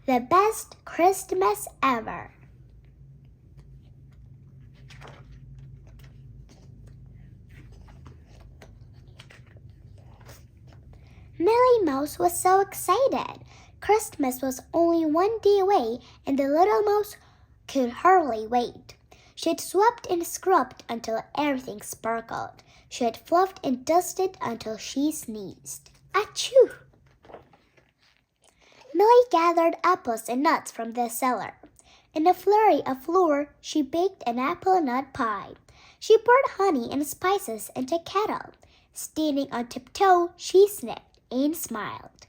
the best Christmas ever. Millie Mouse was so excited. Christmas was only 1 day away, and the little mouse could hardly wait. She had swept and scrubbed until everything sparkled. She had fluffed and dusted until she sneezed. Achoo! Millie gathered apples and nuts from the cellar. In a flurry of lore, she baked an apple nut pie. She poured honey and spices into a kettle. Standing on tiptoe, she sniffed and smiled.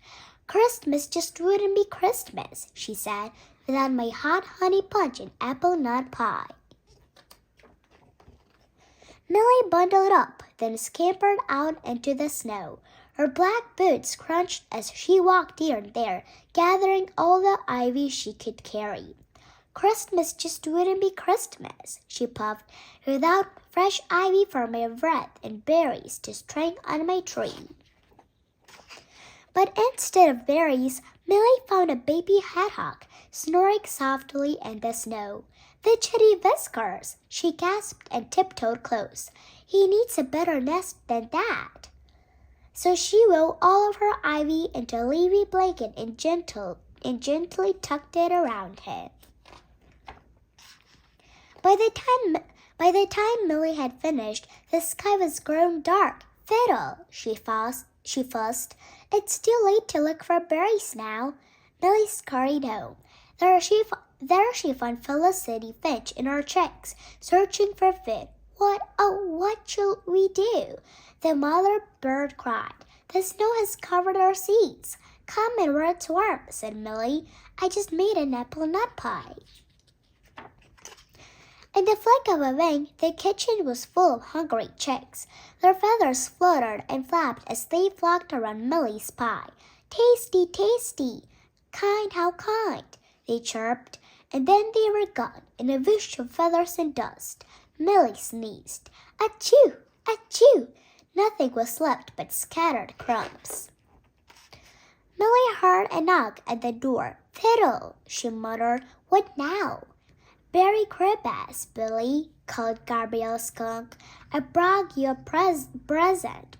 Christmas just wouldn't be Christmas, she said, without my hot honey punch and apple nut pie. Millie bundled up, then scampered out into the snow. Her black boots crunched as she walked here and there, gathering all the ivy she could carry. Christmas just wouldn't be Christmas, she puffed, without fresh ivy for my wreath and berries to string on my tree. But instead of berries, Millie found a baby hedgehog snoring softly in the snow. The chitty Whiskers, she gasped and tiptoed close. He needs a better nest than that. So she rolled all of her ivy into a leafy blanket and gently tucked it around him. By the time Millie had finished, the sky was grown dark. Fiddle, she fussed. It's too late to look for berries now. Millie scurried home. There she found Felicity Finch and her chicks, searching for food. What shall we do? The mother bird cried. The snow has covered our seeds. Come in where it's warm, said Millie. I just made an apple nut pie. In the flick of a wing, the kitchen was full of hungry chicks. Their feathers fluttered and flapped as they flocked around Millie's pie. Tasty, tasty! Kind, how kind! They chirped, and then they were gone in a whoosh of feathers and dust. Millie sneezed. Achoo! Achoo! Nothing was left but scattered crumbs. Millie heard a knock at the door. Fiddle, she muttered. What now? Berry Cribbas, Billy, called Gabriel Skunk. I brought you a present.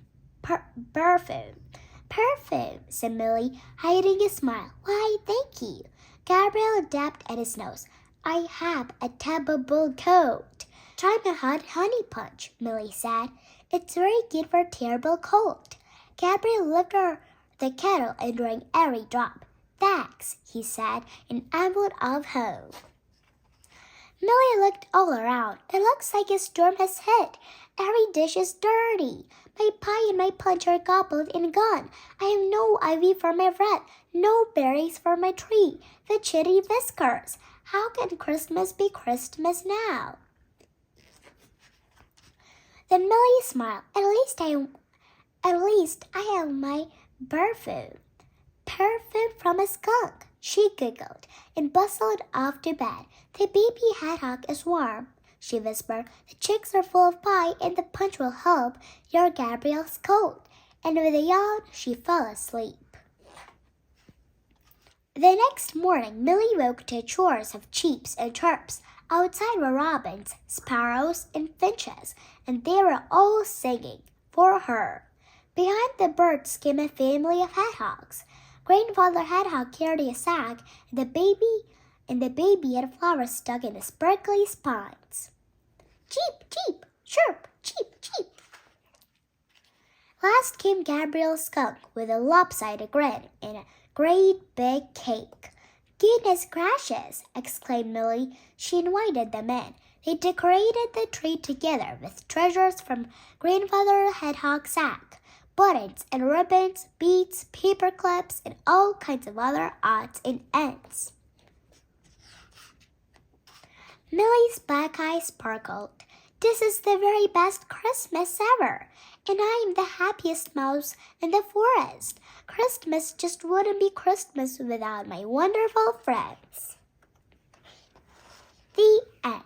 Perfume, said Millie, hiding a smile. Why, thank you. Gabriel dabbed at his nose. I have a terrible cold. Try my hot honey punch, Millie said. It's very good for a terrible cold. Gabriel lifted the kettle and drank every drop. Thanks, he said, and ambled off home. Millie looked all around. It looks like a storm has hit. Every dish is dirty. My pie and my punch are gobbled and gone. I have no ivy for my wreath, no berries for my tree. The chitty Whiskers. How can Christmas be Christmas now? Then Millie smiled. At least I have my perfume. Perfume from a skunk. She giggled and bustled off to bed. The baby hedgehog is warm, she whispered. The chicks are full of pie and the punch will help your Gabriel's cold. And with a yawn, she fell asleep. The next morning, Millie woke to chores of cheeps and chirps. Outside were robins, sparrows, and finches, and they were all singing for her. Behind the birds came a family of hedgehogs. Grandfather Hedgehog carried a sack, and the baby had flowers stuck in his sparkly spines. Cheep, cheep, chirp, cheep, cheep. Last came Gabriel Skunk with a lopsided grin and a great big cake. Goodness gracious, exclaimed Millie. She invited them in. They decorated the tree together with treasures from Grandfather Hedgehog's sack. Buttons and ribbons, beads, paper clips, and all kinds of other odds and ends. Millie's black eyes sparkled. This is the very best Christmas ever, and I am the happiest mouse in the forest. Christmas just wouldn't be Christmas without my wonderful friends. The end.